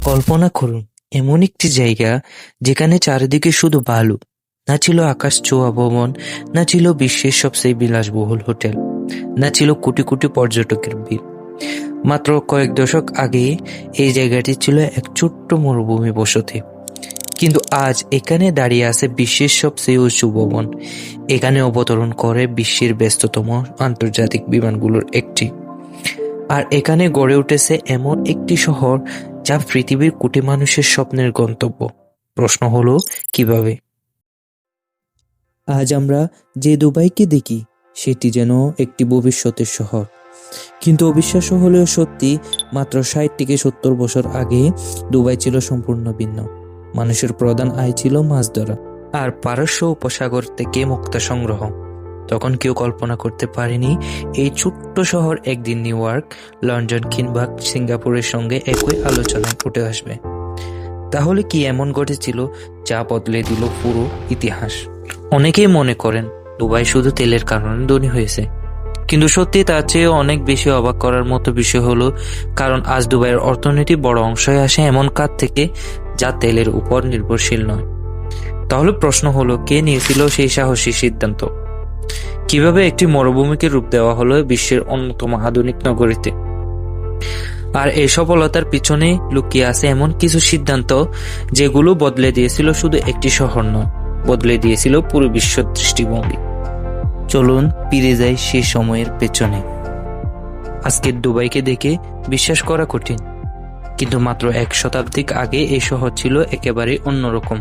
কল্পনা করুন, এমন একটি জায়গা যেখানে চারিদিকে শুধু বালু। না ছিল আকাশ ছোঁয়া ভবন, না ছিল বিশ্বের সবচেয়ে বিলাসবহুল হোটেল, না ছিল কোটি কোটি পর্যটকের ভিড়। মাত্র কয়েক দশক আগে এই জায়গাটি ছিল এক ছোট্ট মরুভূমি বসতি। কিন্তু আজ এখানে দাঁড়িয়ে আছে বিশ্বের সবচেয়ে উঁচু ভবন। এখানে অবতরণ করে বিশ্বের ব্যস্ততম আন্তর্জাতিক বিমানগুলোর একটি। আর এখানে গড়ে উঠেছে এমন একটি শহর যা পৃথিবীর কোটি মানুষের স্বপ্নের গন্তব্য। প্রশ্ন হলো, কিভাবে? আজ আমরা যে দুবাইকে দেখি সেটি যেন একটি ভবিষ্যতের শহর। কিন্তু অবিশ্বাস্য হলেও সত্যি, মাত্র 60 থেকে 70 বছর আগে দুবাই ছিল সম্পূর্ণ ভিন্ন। মানুষের প্রধান আয় ছিল মাছ ধরা আর পারস্য উপসাগর থেকে মুক্তা সংগ্রহ। তখন কেউ কল্পনা করতে পারেনি এই ছোট্ট শহর একদিন নিউ ইয়র্ক, লন্ডন কিংবা সিঙ্গাপুরের সঙ্গে একই আলোচনায় উঠে আসবে। তাহলে কি এমন ঘটেছিল যা বদলে দিল পুরো ইতিহাস? অনেকেই মনে করেন দুবাই শুধু তেলের কারণে ধনী হয়েছে, কিন্তু সত্যি তার চেয়েও অনেক বেশি অবাক করার মতো বিষয় হলো, কারণ আজ দুবাইয়ের অর্থনীতির বড় অংশই আসে এমন খাত থেকে যা তেলের উপর নির্ভরশীল নয়। তাহলে প্রশ্ন হলো, কে নিয়েছিল সেই সাহসী সিদ্ধান্ত? কিভাবে একটি মরুভূমিকে রূপ দেওয়া হলো বিশ্বের অন্যতম আধুনিক নগরীতে? আর এই সফলতার পিছনে লুকিয়ে আছে এমন কিছু সিদ্ধান্ত যেগুলো বদলে দিয়েছিল শুধু একটি শহর নয়, বদলে দিয়েছিল পুরো বিশ্বের দৃষ্টিভঙ্গি। চলুন ফিরে যাই সেই সময়ের পেছনে। আজকের দুবাইকে দেখে বিশ্বাস করা কঠিন, কিন্তু মাত্র 1 শতাব্দী আগে এই শহর ছিল একেবারে অন্যরকম।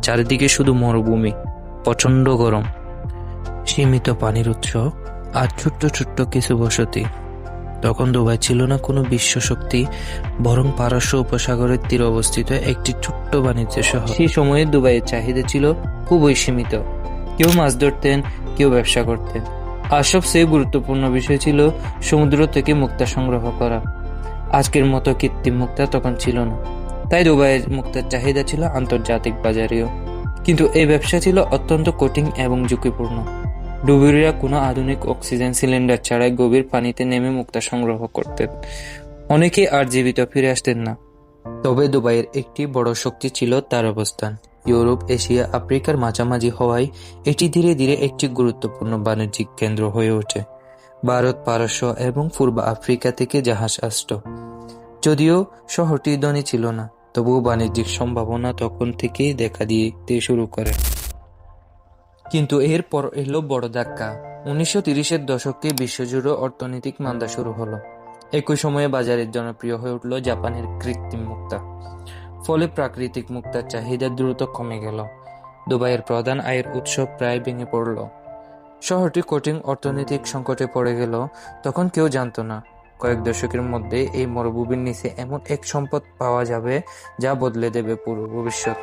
চারিদিকে শুধু মরুভূমি, প্রচন্ড গরম, সীমিত পানির উৎস আর ছোট্ট ছোট্ট কিছু বসতি। তখন দুবাই ছিল না কোনো বিশ্ব শক্তি, বরং পারস্য উপসাগরের তীরে অবস্থিত একটি ছোট্ট বাণিজ্য শহর। সেই সময়ে দুবাইয়ের চাহিদা ছিল খুবই সীমিত। কেউ মাছ ধরতেন, কেউ ব্যবসা করতেন, আর সবচেয়ে গুরুত্বপূর্ণ বিষয় ছিল সমুদ্র থেকে মুক্তা সংগ্রহ করা। আজকের মতো কৃত্রিম মুক্তা তখন ছিল না, তাই দুবাইয়ের মুক্তার চাহিদা ছিল আন্তর্জাতিক বাজারেও। কিন্তু এই ব্যবসা ছিল অত্যন্ত কঠিন এবং ঝুঁকিপূর্ণ। ডুবুরিরা কোনো আধুনিক অক্সিজেন সিলিন্ডার ছাড়াই গভীর পানিতে নেমে মুক্তা সংগ্রহ করতেন। অনেকে আর জীবিত ফিরে আসতেন না। তবে দুবাইয়ের একটি বড় শক্তি ছিল তার অবস্থান। ইউরোপ, এশিয়া, আফ্রিকার মাঝামাঝি হওয়ায় এটি ধীরে ধীরে একটি গুরুত্বপূর্ণ বাণিজ্যিক কেন্দ্র হয়ে ওঠে। ভারত, পারস্য এবং পূর্ব আফ্রিকা থেকে জাহাজ আসত। যদিও শহরটি ধনী ছিল না, তবুও বাণিজ্যিক সম্ভাবনা তখন থেকেই দেখা দিতে শুরু করে। কিন্তু এরপর এলো বড় ধাক্কা। 1930-এর দশকে বিশ্বজুড়ে অর্থনৈতিক মান্দা শুরু হলো। একই সময়ে বাজারে জনপ্রিয় হয়ে উঠল জাপানের কৃত্রিম মুক্তা। ফলে প্রাকৃতিক মুক্তার চাহিদা দ্রুত কমে গেল। দুবাইয়ের প্রধান আয়ের উৎস প্রায় ভেঙে পড়ল। শহরটি কঠিন অর্থনৈতিক সংকটে পড়ে গেল। তখন কেউ জানত না কয়েক দশকের মধ্যে এই মরুভূমির নিচে এমন এক সম্পদ পাওয়া যাবে যা বদলে দেবে পুরো ভবিষ্যৎ।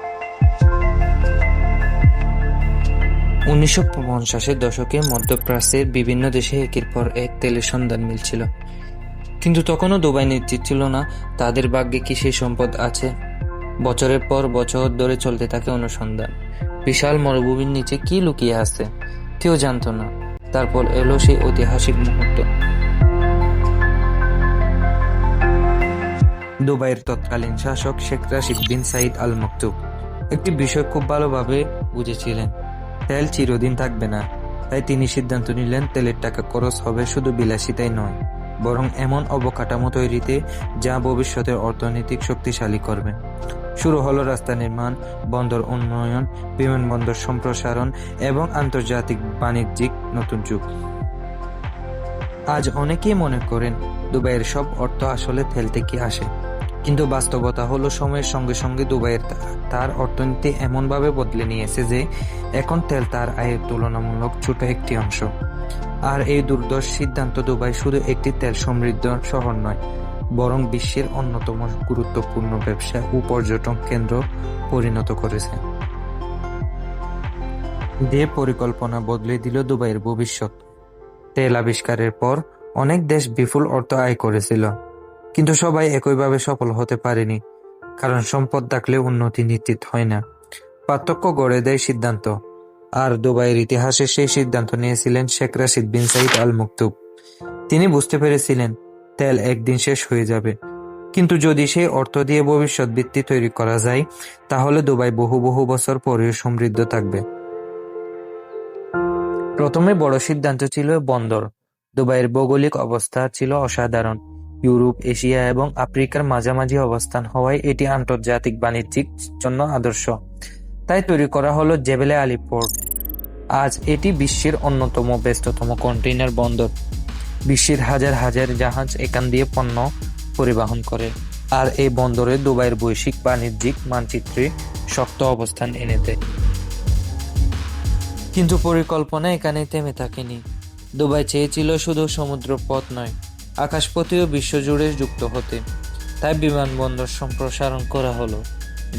1950-এর দশকে মধ্যপ্রাচ্যের বিভিন্ন দেশে একের পর এক তেলের সন্ধান মিলছিল, কিন্তু তখনও দুবাই নিশ্চিত ছিল না তাদের ভাগ্যে কি সেই সম্পদ আছে। বছরের পর বছর ধরে চলতে থাকে অনুসন্ধান। বিশাল মরুভূমির নিচে কি লুকিয়ে আছে কেউ জানত না। তারপর এলো সেই ঐতিহাসিক মুহূর্ত। দুবাইয়ের তৎকালীন শাসক শেখ রাশিদ বিন সাইদ আল মাকতুম একটি বিষয় খুব ভালোভাবে বুঝেছিলেন, তেল চিরদিন থাকবে না। তাই তিনি সিদ্ধান্ত নিলেন তেলের টাকা খরচ হবে শুধু বিলাসিতাই নয়, বরং এমন অবকাঠামো তৈরিতে যা ভবিষ্যতের অর্থনৈতিক শক্তিশালী করবে। শুরু হলো রাস্তা নির্মাণ, বন্দর উন্নয়ন, বিমানবন্দর সম্প্রসারণ এবং আন্তর্জাতিক বাণিজ্যিক নতুন যুগ। আজ অনেকেই মনে করেন দুবাইয়ের সব অর্থ আসলে তেল থেকে আসে, কিন্তু বাস্তবতা হলো সময়ের সঙ্গে সঙ্গে দুবাইয়ের তার অর্থনীতি এমনভাবে বদলে নিয়েছে যে এখন তেল তার আয়ের তুলনামূলক ছোট একটি অংশ। আর এই দুর্ধর্ষ সিদ্ধান্ত দুবাই শুধু একটি তেল সমৃদ্ধ শহর নয়, বরং বিশ্বের অন্যতম গুরুত্বপূর্ণ ব্যবসা ও পর্যটন কেন্দ্র পরিণত করেছে। যে পরিকল্পনা বদলে দিল দুবাইয়ের ভবিষ্যৎ। তেল আবিষ্কারের পর অনেক দেশ বিপুল অর্থ আয় করেছিল, কিন্তু সবাই একইভাবে সফল হতে পারেনি, কারণ সম্পদ থাকলে উন্নতি নিশ্চিত হয় না। পার্থক্য গড়ে দেয় সিদ্ধান্ত। আর দুবাইয়ের ইতিহাসে সেই সিদ্ধান্ত নিয়েছিলেন শেখ রাশিদ বিন সাইদ আল মাকতুম। তিনি বুঝতে পেরেছিলেন তেল একদিন শেষ হয়ে যাবে, কিন্তু যদি সেই অর্থ দিয়ে ভবিষ্যৎ ভিত্তি তৈরি করা যায়, তাহলে দুবাই বহু বহু বছর পরেও সমৃদ্ধ থাকবে। প্রথমে বড় সিদ্ধান্ত ছিল বন্দর। দুবাইয়ের ভৌগোলিক অবস্থা ছিল অসাধারণ। ইউরোপ, এশিয়া এবং আফ্রিকার মাঝামাঝি অবস্থান হওয়ায় এটি আন্তর্জাতিক বাণিজ্যিক জন্য আদর্শ। তাই তৈরি করা হলো জেবেলে আলী পোর্ট। আজ এটি বিশ্বের অন্যতম ব্যস্ততম কন্টেইনার বন্দর। বিশ্বের হাজার হাজার জাহাজ এখান দিয়ে পণ্য পরিবহন করে। আর এই বন্দরে দুবাইয়ের বৈশ্বিক বাণিজ্যিক মানচিত্রে শক্ত অবস্থান এনে দেয়। কিন্তু পরিকল্পনা এখানে থেমে থাকেনি। দুবাই চেয়েছিল শুধু সমুদ্র পথ নয়, আকাশপথেও বিশ্বজুড়ে যুক্ত হতে। তাই বিমানবন্দর সম্প্রসারণ করা হলো,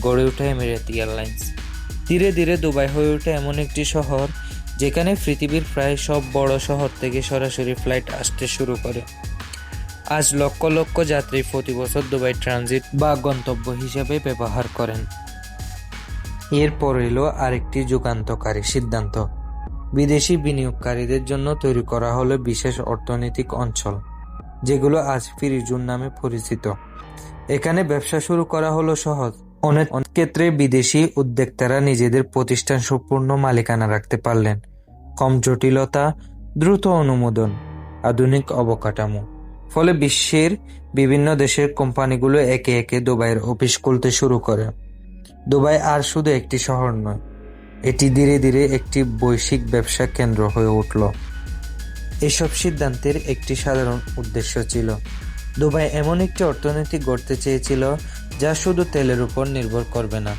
গড়ে ওঠে এমিরেট এয়ারলাইন্স। ধীরে ধীরে দুবাই হয়ে ওঠে এমন একটি শহর যেখানে পৃথিবীর প্রায় সব বড় শহর থেকে সরাসরি ফ্লাইট আসতে শুরু করে। আজ লক্ষ লক্ষ যাত্রী প্রতি বছর দুবাই ট্রানজিট বা গন্তব্য হিসেবে ব্যবহার করেন। এরপর এলো আরেকটি যুগান্তকারী সিদ্ধান্ত। বিদেশি বিনিয়োগকারীদের জন্য তৈরি করা হলো বিশেষ অর্থনৈতিক অঞ্চল, যেগুলো আজ ফ্রি জোন নামে পরিচিত। এখানে ব্যবসা শুরু করা হলো সহজ। অনেক ক্ষেত্রে বিদেশি উদ্যোক্তারা নিজেদের প্রতিষ্ঠান সম্পূর্ণ মালিকানা রাখতে পারলেন। কম জটিলতা, দ্রুত অনুমোদন, আধুনিক অবকাঠামো। ফলে বিশ্বের বিভিন্ন দেশের কোম্পানিগুলো একে একে দুবাইয়ের অফিস খুলতে শুরু করে। দুবাই আর শুধু একটি শহর নয়, এটি ধীরে ধীরে একটি বৈশ্বিক ব্যবসা কেন্দ্র হয়ে উঠল। এসব সিদ্ধান্তের একটি সাধারণ উদ্দেশ্য ছিল, দুবাই এমন একটি অর্থনীতি গড়তে চেয়েছিল যা শুধু তেলের উপর নির্ভর করবে না।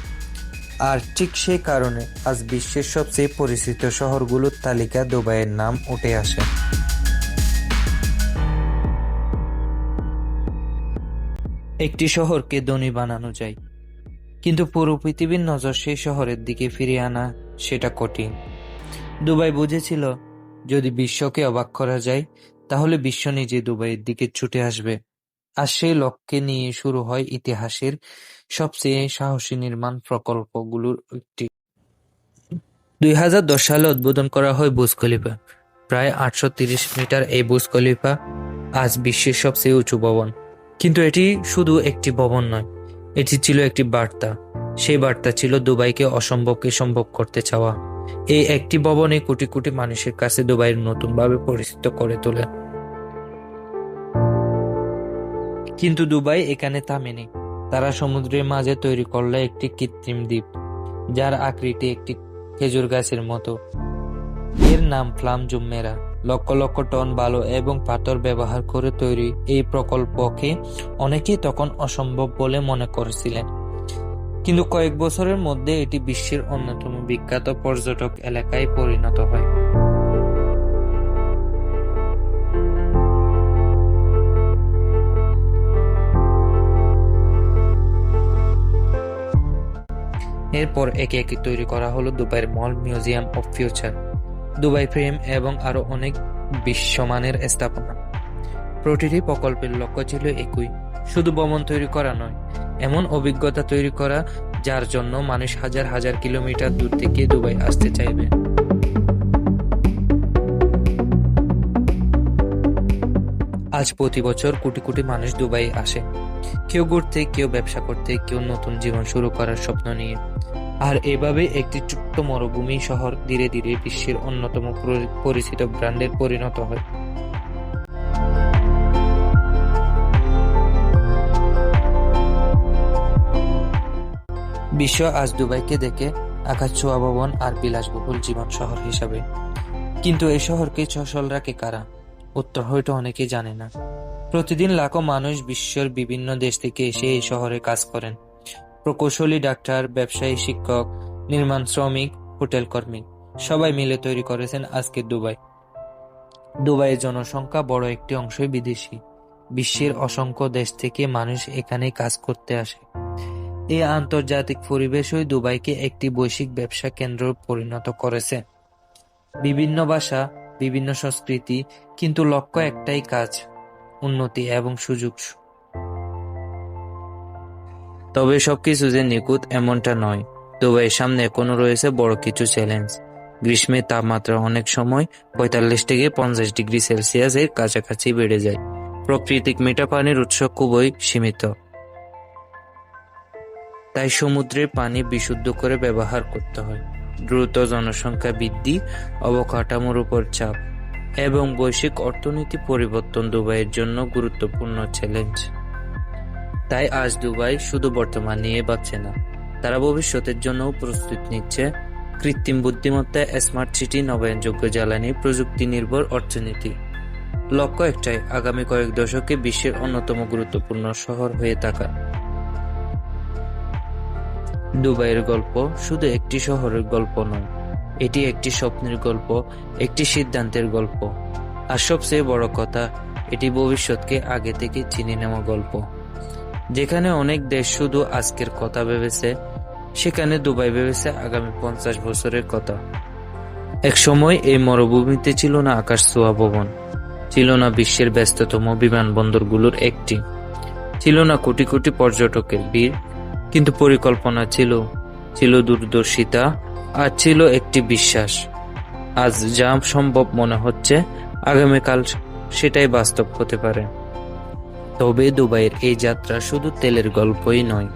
আর ঠিক সেই কারণে আজ বিশ্বের সবচেয়ে পরিচিত শহরগুলোর তালিকা দুবাইয়ের নাম উঠে আসে। একটি শহরকে ধনী বানানো যায়, কিন্তু পুরো পৃথিবীর নজর সেই শহরের দিকে ফিরিয়ে আনা সেটা কঠিন। দুবাই বুঝেছিল, যদি বিশ্বকে অবাক করা যায়, তাহলে বিশ্ব নিজে দুবাইয়ের দিকে ছুটে আসবে। আর সেই লক্ষ্যে নিয়ে শুরু হয় ইতিহাসের সবচেয়ে সাহসী নির্মাণ প্রকল্পগুলোর একটি। 2010 সালে উদ্বোধন করা হয় বুর্জ খলিফা। প্রায় 830 মিটার এই বুর্জ খলিফা আজ বিশ্বের সবচেয়ে উঁচু ভবন। কিন্তু এটি শুধু একটি ভবন নয়, এটি ছিল একটি বার্তা। সেই বার্তা ছিল দুবাইকে অসম্ভবকে সম্ভব করতে চাওয়া। এই একটি ভবনে কোটি কোটি মানুষের কাছে দুবাইয়ের নতুনভাবে পরিচিত করে তোলে। কিন্তু দুবাই এখানে থামেনি। তারা সমুদ্রের মাঝে তৈরি করলো একটি কৃত্রিম দ্বীপ, যার আকৃতি একটি খেজুর গাছের মতো। এর নাম flam Jumeirah. Lakh lakh ton বালু এবং পাথর ব্যবহার করে তৈরি এই প্রকল্পকে অনেকেই তখন অসম্ভব বলে মনে করেছিলেন। কিন্তু কয়েক বছরের মধ্যে এটি বিশ্বের অন্যতম বিখ্যাত পর্যটক এলাকায় পরিণত হয়। এরপর একে একে তৈরি করা হলো দুবাইয়ের mall, museum of future, Dubai frame এবং আরো অনেক বিশ্বমানের স্থাপনা। প্রতিটি প্রকল্পের লক্ষ্য ছিল একই, শুধু ভবন তৈরি করা নয়, এমন অভিজ্ঞতা তৈরি করা যার জন্য মানুষ হাজার হাজার কিলোমিটার দূর থেকে দুবাই আসতে চাইবে। আজ প্রতি বছর কোটি কোটি মানুষ দুবাই আসে, কেউ ঘুরতে, কেউ ব্যবসা করতে, কেউ নতুন জীবন শুরু করার স্বপ্ন নিয়ে। আর এভাবে একটি ছোট্ট মরুভূমি শহর ধীরে ধীরে বিশ্বের অন্যতম পরিচিত ব্র্যান্ডে পরিণত হয়। বিশ্ব আজ দুবাইকে দেখে আকাশ ছোঁয়া ভবন আর বিলাসবহুল জীবন শহর হিসাবে। কিন্তু এই শহরকে সচল রাখে কারা? উত্তর হয়তো অনেকেই জানে না। প্রতিদিন লাখো মানুষ বিশ্বের বিভিন্ন দেশ থেকে এসে এই শহরে কাজ করেন। প্রকৌশলী, ডাক্তার, ব্যবসায়ী, শিক্ষক, নির্মাণ শ্রমিক, হোটেল কর্মী, সবাই মিলে তৈরি করেছেন আজকের দুবাই। দুবাইয়ের জনসংখ্যা বড় একটি অংশই বিদেশি। বিশ্বের অসংখ্য দেশ থেকে মানুষ এখানে কাজ করতে আসে। এই আন্তর্জাতিক পরিবেশই দুবাইকে একটি বৈশ্বিক ব্যবসা কেন্দ্র পরিণত করেছে। বিভিন্ন ভাষা, বিভিন্ন সংস্কৃতি, কিন্তু লক্ষ্য একটাই, কাজ, উন্নতি এবং সুযোগ। তবে সবকিছু যে নিখুঁত এমনটা নয়। দুবাইয়ের সামনে এখনো রয়েছে বড় কিছু চ্যালেঞ্জ। গ্রীষ্মে তাপমাত্রা অনেক সময় 45 থেকে 50 ডিগ্রি সেলসিয়াসের কাছাকাছি বেড়ে যায়। প্রাকৃতিক মিঠা পানির উৎস খুবই সীমিত। তাই সমুদ্রের পানি বিশুদ্ধ করে ব্যবহার করতে হয়। দ্রুত জনসংখ্যা বৃদ্ধি, অবকাঠামোর উপর চাপ এবং বৈশ্বিক অর্থনীতি পরিবর্তন দুবাইয়ের জন্য গুরুত্বপূর্ণ চ্যালেঞ্জ। তাই আজ দুবাই শুধু বর্তমান নিয়ে ভাবছে না, তারা ভবিষ্যতের জন্যও প্রস্তুতি নিচ্ছে। কৃত্রিম বুদ্ধিমত্তা, স্মার্ট সিটি, নবায়নযোগ্য জ্বালানি, প্রযুক্তি নির্ভর অর্থনীতি। লক্ষ্য একটাই, আগামী কয়েক দশকে বিশ্বের অন্যতম গুরুত্বপূর্ণ শহর হয়ে থাকা। দুবাইয়ের গল্প শুধু একটি শহরের গল্প নয়, এটি একটি স্বপ্নের গল্প, একটি সিদ্ধান্তের গল্প, আর সবচেয়ে বড় কথা, এটি ভবিষ্যৎকে আগে থেকে চিনে নেওয়া গল্প। যেখানে অনেক দেশ শুধু আজকের কথা ভেবেছে, সেখানে দুবাই ভেবেছে আগামী 50 বছরের কথা। এক সময় এই মরুভূমিতে ছিল না আকাশ ছোঁয়া ভবন, ছিল না বিশ্বের ব্যস্ততম বিমানবন্দরগুলোর একটি, ছিল না কোটি কোটি পর্যটকের ভিড়, কিন্তু পরিকল্পনা ছিল, ছিল দূরদর্শিতা, আর ছিল একটি বিশ্বাস। আজ যা সম্ভব মনে হচ্ছে, আগামীকাল সেটাই বাস্তব হতে পারে। তবে দুবাইয়ের এই যাত্রা শুধু তেলের গল্পই নয়,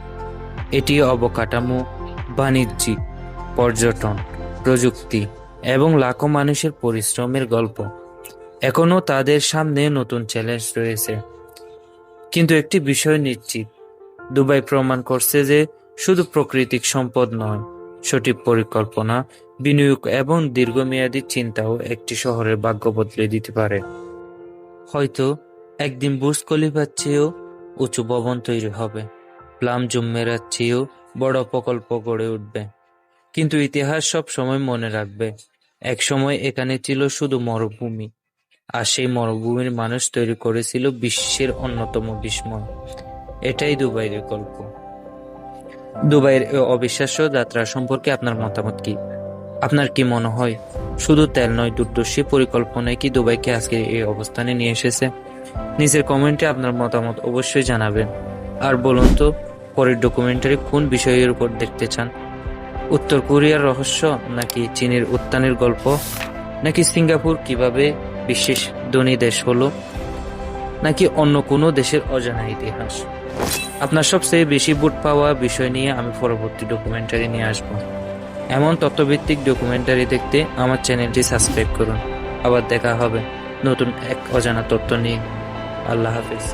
এটি অবকাঠামো, বাণিজ্যিক, পর্যটন, প্রযুক্তি এবং লাখো মানুষের পরিশ্রমের গল্প। এখনও তাদের সামনে নতুন চ্যালেঞ্জ রয়েছে, কিন্তু একটি বিষয় নিশ্চিত, দুবাই প্রমাণ করছে যে শুধু প্রাকৃতিক সম্পদ নয়, সঠিক পরিকল্পনা, বিনিয়োগ এবং দীর্ঘমেয়াদী চিন্তাও একটি শহরের ভাগ্য বদলে দিতে পারে। হয়তো একদিন বুর্জ খলিফার চেয়েও উঁচু ভবন তৈরি হবে, প্লাম জুমেরার চেয়েও বড় প্রকল্প গড়ে উঠবে, কিন্তু ইতিহাস সব সময় মনে রাখবে, এক সময় এখানে ছিল শুধু মরুভূমি, আর সেই মরুভূমির মানুষ তৈরি করেছিল বিশ্বের অন্যতম বিস্ময়। এটাই দুবাইয়ের গল্প। দুবাইয়ের এই অবিশ্বাস্য যাত্রা সম্পর্কে আপনার মতামত কি? আপনার কি মনে হয় শুধু তেল নয়, দূরদর্শী পরিকল্পনায় কি দুবাইকে আজকে এই অবস্থানে নিয়ে এসেছে? নিচের কমেন্টে আপনার মতামত অবশ্যই জানাবেন। আর বলুন তো, পরের ডকুমেন্টারি কোন বিষয়ের উপর দেখতে চান? উত্তর কোরিয়ার রহস্য, নাকি চীনের উত্থানের গল্প, নাকি সিঙ্গাপুর কিভাবে বিশ্বের ধনী দেশ হলো, নাকি অন্য কোনো দেশের অজানা ইতিহাস? আপনার সবচেয়ে বেশি ভোট পাওয়া বিষয় নিয়ে আমি পরবর্তী ডকুমেন্টারি নিয়ে আসবো। এমন তথ্যভিত্তিক ডকুমেন্টারি দেখতে আমার চ্যানেলটি সাবস্ক্রাইব করুন। আবার দেখা হবে নতুন এক অজানা তথ্য নিয়ে। আল্লাহ হাফেজ।